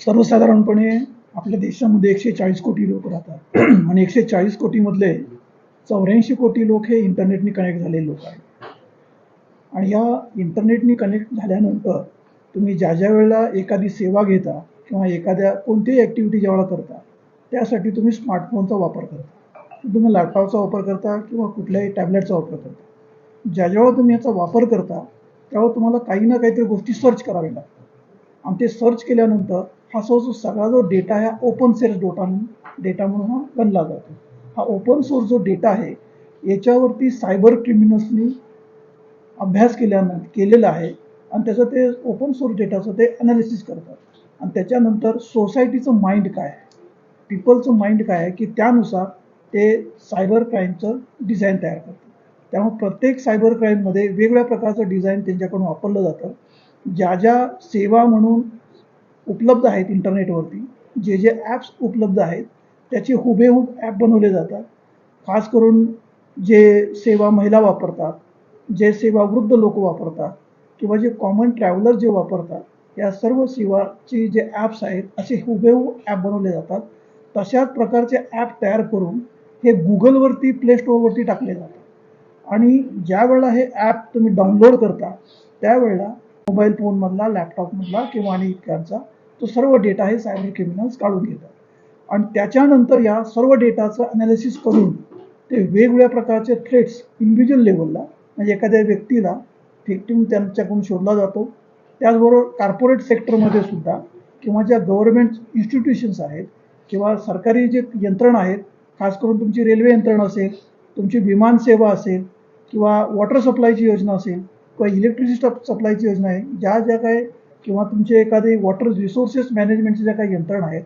सर्वसाधारणपणे आपल्या देशामध्ये 140 कोटी लोक राहतात आणि 140 कोटीमधले 84 कोटी लोक हे इंटरनेटनी कनेक्ट झालेले लोक आहेत. आणि या इंटरनेटनी कनेक्ट झाल्यानंतर तुम्ही ज्या ज्या वेळेला एखादी सेवा घेता किंवा एखाद्या कोणतीही ॲक्टिव्हिटी ज्यावेळेला करता त्यासाठी तुम्ही स्मार्टफोनचा वापर करता, तुम्ही लॅपटॉपचा वापर करता किंवा कुठल्याही टॅबलेटचा वापर करता. ज्यावेळेला तुम्ही याचा वापर करता त्यावेळेला तुम्हाला काही ना काहीतरी गोष्टी सर्च कराव्या लागतात आणि ते सर्च केल्यानंतर हा सगळा जो डेटा आहे ओपन सोर्स डेटा म्हणून हा गणला जातो. हा ओपन सोर्स जो डेटा आहे याच्यावरती सायबर क्रिमिनल्सनी अभ्यास केलेला आहे आणि त्याचं ते ओपन सोर्स डेटाचं ते ॲनालिसिस करतात आणि त्याच्यानंतर सोसायटीचं माइंड काय आहे, पीपलचं माइंड काय आहे की त्यानुसार ते सायबर क्राईमचं डिझाईन तयार करतात. त्यामुळे प्रत्येक सायबर क्राईममध्ये वेगवेगळ्या प्रकारचं डिझाईन त्यांच्याकडून वापरलं जातं. ज्या ज्या सेवा म्हणून उपलब्ध आहेत इंटरनेटवरती, जे जे ॲप्स उपलब्ध आहेत त्याचे हुबेहूब ॲप बनवले जातात. खास करून जे सेवा महिला वापरतात, जे सेवा वृद्ध लोक वापरतात किंवा जे कॉमन ट्रॅव्हलर जे वापरतात, या सर्व सेवाचे जे ॲप्स आहेत असे हुबेहूब ॲप बनवले जातात. तशाच प्रकारचे ॲप तयार करून हे गुगलवरती प्ले स्टोअरवरती टाकले जातात आणि ज्या वेळेला हे ॲप तुम्ही डाउनलोड करता त्यावेळेला मोबाईल फोनमधला, लॅपटॉपमधला किंवा आणि इतक्यांचा तो सर्व डेटा हे सायबर क्रिमिनल्स काढून घेतात आणि त्याच्यानंतर या सर्व डेटाचं ॲनालिसिस करून ते वेगवेगळ्या प्रकारचे थ्रेट्स इंडिव्हिज्युअल लेवलला म्हणजे एखाद्या व्यक्तीला व्हिक्टिम त्यांच्याकडून शोधला जातो. त्याचबरोबर कॉर्पोरेट सेक्टरमध्ये सुद्धा किंवा ज्या गव्हर्नमेंट इन्स्टिट्यूशन्स आहेत किंवा सरकारी जे यंत्रणा आहेत, खास करून तुमची रेल्वे यंत्रणा असेल, तुमची विमान सेवा असेल किंवा वॉटर सप्लायची योजना असेल किंवा इलेक्ट्रिसिटी सप्लायची योजना आहे, ज्या ज्या काही किंवा तुमचे एखादे वॉटर रिसोर्सेस मॅनेजमेंटच्या ज्या काही यंत्रणा आहेत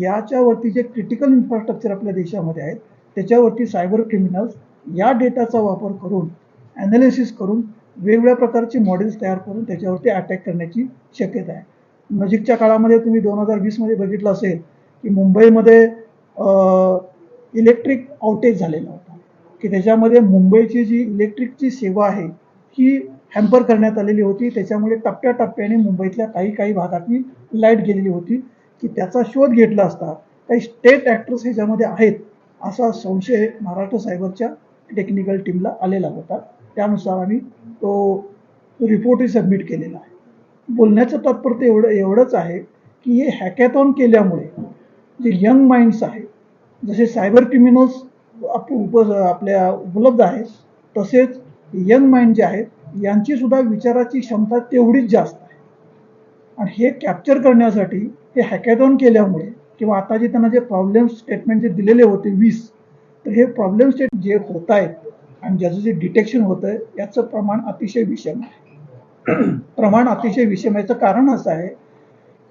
याच्यावरती जे क्रिटिकल इन्फ्रास्ट्रक्चर आपल्या देशामध्ये आहेत त्याच्यावरती सायबर क्रिमिनल्स या डेटाचा वापर करून ॲनालिसिस करून वेगवेगळ्या प्रकारचे मॉडेल्स तयार करून त्याच्यावरती अटॅक करण्याची शक्यता आहे. नजीकच्या काळामध्ये तुम्ही 2020मध्ये बघितलं असेल की मुंबईमध्ये इलेक्ट्रिक आउटेज झालेला होता की त्याच्यामध्ये मुंबईची जी इलेक्ट्रिकची सेवा आहे ही हॅम्पर करण्यात आलेली होती. त्याच्यामुळे टप्प्याटप्प्याने मुंबईतल्या काही भागातली लाईट गेलेली होती की त्याचा शोध घेतला असता काही स्टेट ॲक्टर्स ह्याच्यामध्ये आहेत असा संशय महाराष्ट्र सायबरच्या टेक्निकल टीमला आलेला होता. त्यानुसार आम्ही तो रिपोर्टही सबमिट केलेला आहे. बोलण्याचं तात्पर्य एवढंच आहे की हे हॅकॅथॉन केल्यामुळे जे यंग माइंड्स आहेत, जसे सायबर क्रिमिनल्स आपल्या उपलब्ध आहेत तसेच यंग माइंड जे आहेत यांची सुद्धा विचाराची क्षमता तेवढीच जास्त आहे आणि हे कॅप्चर करण्यासाठी हे हॅकॅथॉन केल्यामुळे किंवा आता जे त्यांना जे प्रॉब्लेम स्टेटमेंट जे दिलेले होते 20, तर हे प्रॉब्लेम स्टेट जे होत आहेत आणि ज्याचं जे डिटेक्शन होतं आहे याचं प्रमाण अतिशय विषम आहे. प्रमाण अतिशय विषम याचं कारण असं आहे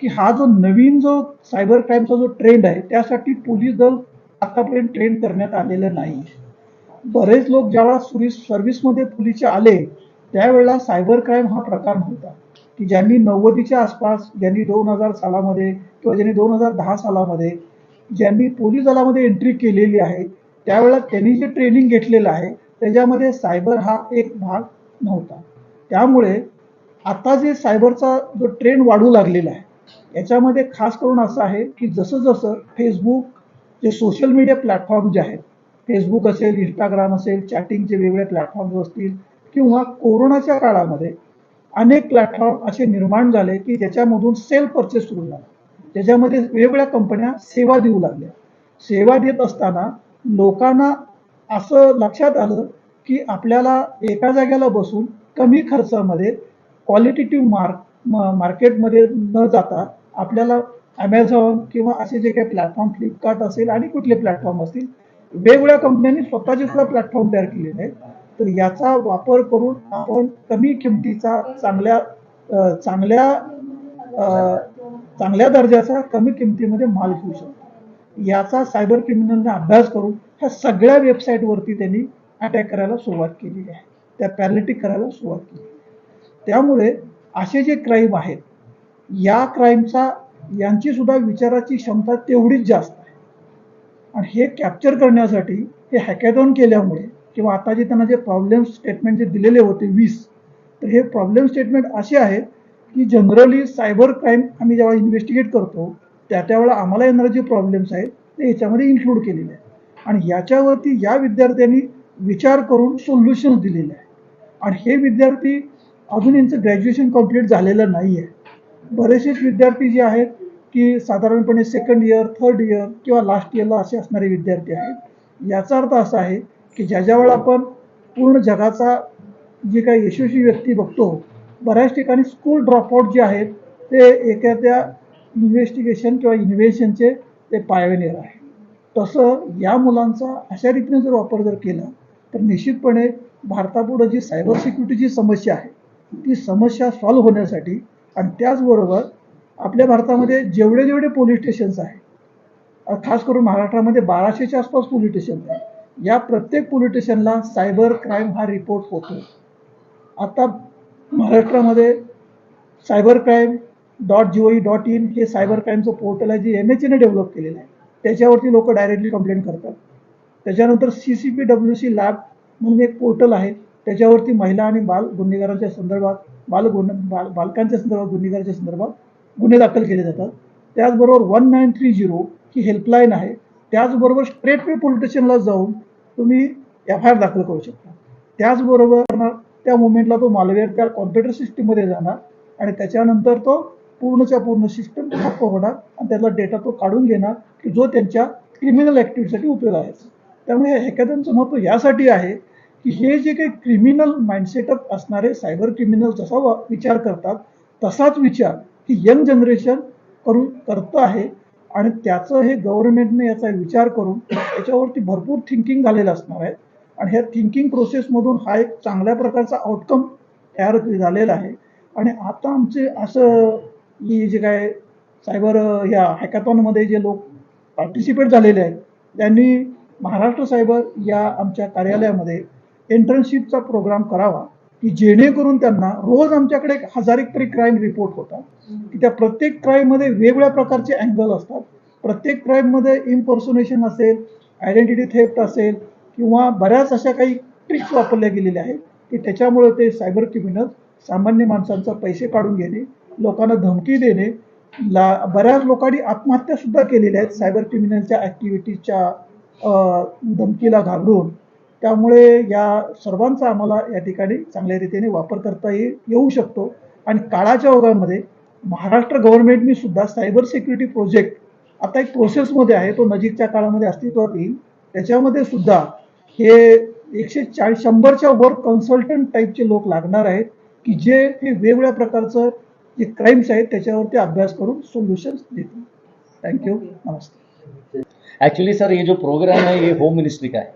की हा जो नवीन जो सायबर क्राईमचा जो ट्रेंड आहे त्यासाठी पोलीस दल आतापर्यंत ट्रेन करण्यात आलेलं नाही. बरेच लोक ज्यावेळेला सर्व्हिसमध्ये पोलीसचे आले त्यावेळेला सायबर क्राईम हा प्रकार नव्हता की ज्यांनी 90च्या आसपास, ज्यांनी 2000 सालामध्ये किंवा ज्यांनी 2010 सालामध्ये ज्यांनी पोलीस दलामध्ये एंट्री केलेली आहे त्यावेळेला त्यांनी जे ट्रेनिंग घेतलेलं आहे त्याच्यामध्ये सायबर हा एक भाग नव्हता. त्यामुळे आता जे सायबरचा जो ट्रेंड वाढू लागलेला आहे याच्यामध्ये खास करून असं आहे की जसं जसं फेसबुक, जे सोशल मीडिया प्लॅटफॉर्म जे आहेत, फेसबुक असेल, इंस्टाग्राम असेल, चॅटिंगचे वेगवेगळे प्लॅटफॉर्म्स असतील किंवा कोरोनाच्या काळामध्ये अनेक प्लॅटफॉर्म असे निर्माण झाले की ज्याच्यामधून सेल्फ परचेस सुरू झाला. त्याच्यामध्ये वेगवेगळ्या कंपन्या सेवा देऊ लागल्या. सेवा देत असताना लोकांना असं लक्षात आलं की आपल्याला एका जागेला बसून कमी खर्चामध्ये क्वालिटेटिव्ह मार्केटमध्ये न जाता आपल्याला ॲमेझॉन किंवा असे जे काही प्लॅटफॉर्म, फ्लिपकार्ट असेल आणि कुठले प्लॅटफॉर्म असतील, वेगवेगळ्या कंपन्यांनी स्वतःचे सुद्धा प्लॅटफॉर्म तयार केलेले आहेत. तर याचा वापर करून आपण कमी किमतीचा चांगल्या दर्जाचा कमी किमतीमध्ये माल घेऊ शकतो. याचा सायबर क्रिमिनलने अभ्यास करून ह्या सगळ्या वेबसाईटवरती त्यांनी अटॅक करायला सुरुवात केलेली आहे, त्या पॅरालिटिक करायला सुरुवात केली. त्यामुळे असे जे क्राईम आहेत या क्राईमचा यांची सुद्धा विचाराची क्षमता तेवढीच जास्त आहे आणि हे कॅप्चर करण्यासाठी हे हॅकॅथॉन केल्यामुळे किंवा आता जे त्यांना जे प्रॉब्लेम स्टेटमेंट जे दिलेले होते 20, तर हे प्रॉब्लेम स्टेटमेंट असे आहेत की जनरली सायबर क्राईम आम्ही जेव्हा इन्व्हेस्टिगेट करतो त्यावेळेला आम्हाला येणारे जे प्रॉब्लेम्स आहेत ते याच्यामध्ये इन्क्लूड केलेले आहेत आणि याच्यावरती या विद्यार्थ्यांनी विचार करून सोल्युशन दिलेले आहे. आणि हे विद्यार्थी अजून यांचं ग्रॅज्युएशन कंप्लीट झालेलं नाही आहे. बरेचसेच विद्यार्थी जे आहेत की साधारणपणे सेकंड इयर, थर्ड इयर किंवा लास्ट इयरला असे असणारे विद्यार्थी आहेत. याचा अर्थ असा आहे की ज्यावेळेला आपण पूर्ण जगाचा जे काही यशस्वी व्यक्ती बघतो, बऱ्याच ठिकाणी स्कूल ड्रॉपआउट जे आहेत ते एखाद्या इन्व्हेस्टिगेशन किंवा इन्व्हेन्शनचे ते पायनियर आहे. तसं या मुलांचा अशा रीतीने जर वापर जर केला तर निश्चितपणे भारतापुढं जी सायबर सिक्युरिटीची समस्या आहे ती समस्या सॉल्व्ह होण्यासाठी आणि त्याचबरोबर आपल्या भारतामध्ये जेवढे पोलीस स्टेशन्स आहेत, खास करून महाराष्ट्रामध्ये 1200च्या आसपास पोलीस स्टेशन आहेत. या प्रत्येक पोलीस स्टेशनला सायबर क्राईम हा रिपोर्ट होतो. आता महाराष्ट्रामध्ये cybercrime.gov.in हे सायबर क्राईमचं पोर्टल आहे जे MHAने डेव्हलप केलेलं आहे. त्याच्यावरती लोक डायरेक्टली कंप्लेंट करतात. त्याच्यानंतर CCPWC लॅब म्हणून एक पोर्टल आहे, त्याच्यावरती महिला आणि बाल गुन्हेगारांच्या संदर्भात बालकांच्या संदर्भात गुन्हेगारांच्या संदर्भात गुन्हे दाखल केले जातात. त्याचबरोबर 1930 ही हेल्पलाईन आहे. त्याचबरोबर स्ट्रेटवे पोलीस स्टेशनला जाऊन तुम्ही FIR दाखल करू शकता. त्याचबरोबर त्या मुवमेंटला तो मालवेअर त्या कॉम्प्युटर सिस्टीममध्ये जाणार आणि त्याच्यानंतर तो पूर्णच्या पूर्ण सिस्टम ठप्प होणार आणि त्यातला डेटा तो काढून घेणार की जो त्यांच्या क्रिमिनल ॲक्टिव्हिटीसाठी उपयोग आहे. त्यामुळे हे हॅकॅथॉनचं महत्त्व यासाठी आहे की हे जे काही क्रिमिनल माइंडसेटअप असणारे सायबर क्रिमिनल जसा विचार करतात तसाच विचार ही यंग जनरेशन करतं आहे आणि त्याचं हे गव्हर्नमेंटने याचा विचार करून याच्यावरती भरपूर थिंकिंग झालेलं असणार आहे आणि ह्या थिंकिंग प्रोसेसमधून हा एक चांगल्या प्रकारचा आउटकम तयार झालेला आहे. आणि आता आमचे असं ही जे काय सायबर ह्या हॅकॅथॉनमध्ये जे लोक पार्टिसिपेट झालेले आहेत त्यांनी महाराष्ट्र सायबर या आमच्या कार्यालयामध्ये इंटर्नशिपचा प्रोग्राम करावा की जेणेकरून त्यांना रोज आमच्याकडे 1000 तरी क्राईम रिपोर्ट होतात की त्या प्रत्येक क्राईममध्ये वेगवेगळ्या प्रकारचे अँगल असतात. प्रत्येक क्राईममध्ये इम्पर्सोनेशन असेल, आयडेंटिटी थेफ्ट असेल किंवा बऱ्याच अशा काही ट्रिक्स वापरल्या गेलेल्या आहेत की त्याच्यामुळे ते सायबर क्रिमिनल सामान्य माणसांचा पैसे काढून घेणे, लोकांना धमकी देणे, बऱ्याच लोकांनी आत्महत्यासुद्धा केलेल्या आहेत सायबर क्रिमिनलच्या ॲक्टिव्हिटीजच्या धमकीला घाबरून. त्यामुळे या सर्वांचा आम्हाला या ठिकाणी चांगल्या रीतीने वापर करता येऊ शकतो आणि काळाच्या ओघामध्ये महाराष्ट्र गव्हर्नमेंटनी सुद्धा सायबर सिक्युरिटी प्रोजेक्ट आता एक प्रोसेसमध्ये आहे, तो नजीकच्या काळामध्ये अस्तित्वात येईल. त्याच्यामध्ये सुद्धा हे 140-100च्या वर कन्सल्टंट टाईपचे लोक लागणार आहेत की जे हे वेगवेगळ्या प्रकारचं जे क्राईम्स आहेत त्याच्यावरती अभ्यास करून सोल्युशन्स देतील. थँक्यू. नमस्ते. एक्चुअली सर ये जो प्रोग्राम है ये होम मिनिस्ट्री का है.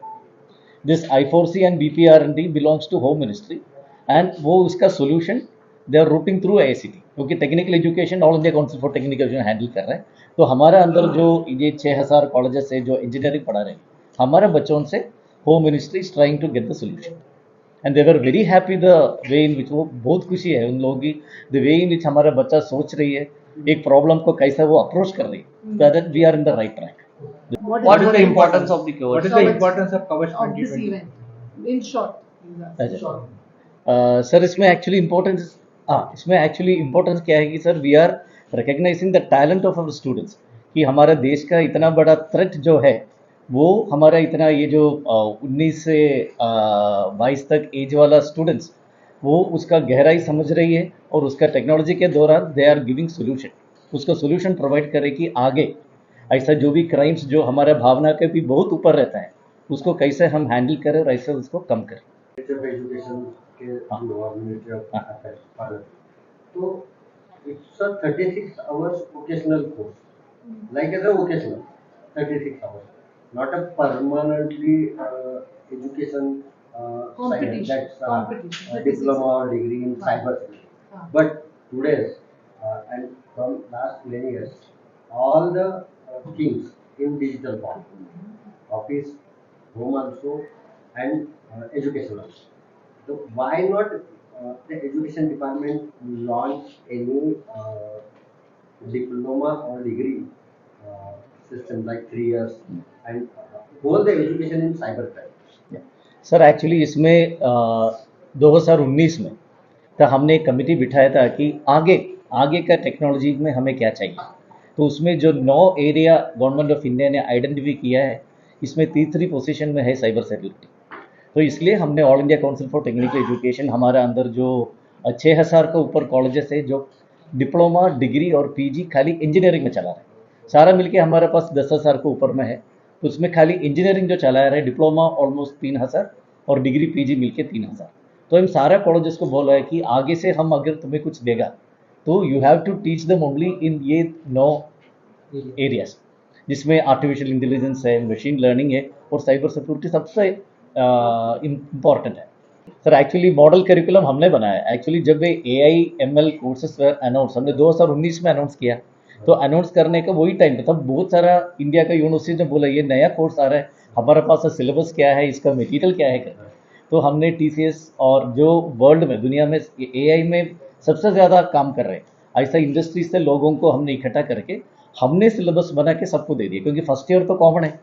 This I4C and BPR&D belongs to home ministry and वो उसका solution they are routing through ICT क्योंकि technical education all India council for technical education handle कर रहे हैं. तो हमारे अंदर जो ये 6000 कॉलेजेस है जो इंजीनियरिंग पढ़ा रहे हैं हमारे बच्चों से home ministry is trying to get the solution and they were very happy the way in which. वो बहुत खुशी है उन लोगों की द वे इन विच हमारा बच्चा सोच रही है एक प्रॉब्लम को कैसा वो अप्रोच कर रही है. That we are in the right track. What is the importance of the Kavach? What is the importance of Kavach of this 2020? event? In short. Sir इसमें एक्चुअली इम्पोर्टेंस क्या है कि sir we are recognizing the talent of our students कि हमारा देश का इतना बड़ा थ्रेट जो है वो हमारा इतना ये जो 19 से 22 तक एज वाला स्टूडेंट्स वो उसका गहराई समझ रही है और उसका टेक्नोलॉजी के दौरान दे आर गिविंग सोल्यूशन. उसका सोल्यूशन प्रोवाइड करे कि आगे ऐसा जो भी क्राइम्स जो हमारे भावना के भी बहुत ऊपर रहता है उसको कैसे हम हैंडल करें और ऐसे उसको कम करें. Education K ministry of Bharat तो it's a 36 hours vocational course like as a vocational 36 hours not a permanently education Competition. that's Competition. diploma or degree in cyber but today's and from last many years all the things in digital form office home also and education also. So why not the education department launch any diploma or degree system like 3 years and hold the education in cyber crime. Sir actually इसमें 2019 में तो हमने एक committee बिठाया था कि आगे का टेक्नोलॉजी में हमें क्या चाहिए. तो उसमें जो 9 एरिया गवर्नमेंट ऑफ इंडिया ने आइडेंटिफाई किया है, इसमें तीसरी पोजीशन में है साइबर सिक्योरिटी। तो इसलिए हमने all India council for technical education, हमारा अंदर जो 6,000 के ऊपर कॉलेजेस है जो डिप्लोमा, डिग्री और पीजी खाली इंजीनियरिंग में चला रहे हैं। सारा मिलके हमारे पास 10,000 के ऊपर में है, तो उसमें खाली इंजीनियरिंग जो चला रहे हैं, डिप्लोमा ऑलमोस्ट 3,000 और डिग्री पीजी मिलके 3,000। तो हम सारा कॉलेजेस को बोला है कि आगे से हम अगर तुम्हें कुछ देगा तो you have to teach them only in ये 9 एरियाज, जिसमें आर्टिफिशियल इंटेलिजेंस है, मशीन लर्निंग है और साइबर सिक्योरिटी सबसे इम्पॉर्टेंट है। सर एक्चुअली मॉडल करिकुलम हमने बनाया है। एक्चुअली जब ये AI/ML कोर्सेज अनाउंस हमने 2019 में अनाउंस किया, तो अनाउंस करने का वही टाइम था, तब बहुत सारा इंडिया का यूनिवर्सिटी ने बोला ये नया कोर्स आ रहा है, हमारे पास सिलेबस क्या है, इसका मटेरियल क्या है करके। तो हमने TCS और जो वर्ल्ड में दुनिया में AI में सबसे ज़्यादा काम कर रहे हैं ऐसा इंडस्ट्री से लोगों को हमने इकट्ठा करके हमने सिलेबस बना के सबको दे दिया, क्योंकि फर्स्ट ईयर तो कॉमन है।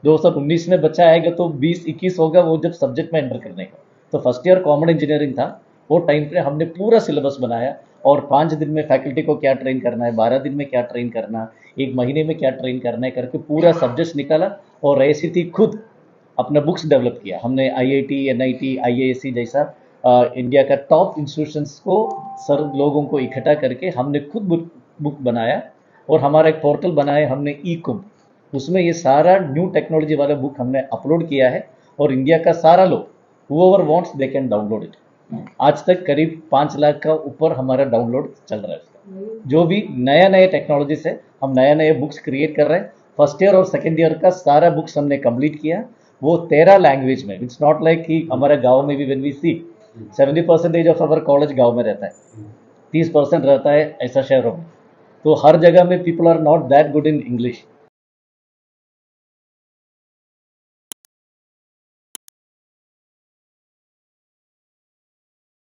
2019 में बच्चा आएगा तो 20-21 होगा वो जब सब्जेक्ट में एंटर करने का। तो फर्स्ट ईयर कॉमन इंजीनियरिंग था, वो टाइम पे हमने पूरा सिलेबस बनाया और 5 दिन में फैकल्टी को क्या ट्रेन करना है, 12 दिन में क्या ट्रेन करना, 1 महीने में क्या ट्रेन करना है करके पूरा सब्जेक्ट निकाला। और ऐसी थी खुद अपना बुक्स डेवलप किया हमने। IIT, NIT, IISc जैसा इंडिया का टॉप इंस्टीट्यूशंस को सर लोगों को इकट्ठा करके हमने खुद बुक बनाया और हमारा एक पोर्टल बनाया हमने E-कुंभ, उसमें ये सारा न्यू टेक्नोलॉजी वाला बुक हमने अपलोड किया है और इंडिया का सारा लोग whoever wants they can download it। आज तक करीब 5 लाख का ऊपर हमारा डाउनलोड चल रहा है उसका। जो भी नया नया टेक्नोलॉजी से हम नया नया बुक्स क्रिएट कर रहे हैं। फर्स्ट ईयर और सेकेंड ईयर का सारा बुक्स हमने कंप्लीट किया, वो 13 लैंग्वेज में। इट्स नॉट लाइक कि हमारे गांव में भी when we see 70% of our college गांव में रहता है, 30% रहता है ऐसा शहरों में। तो हर जगह में people are not that good in English.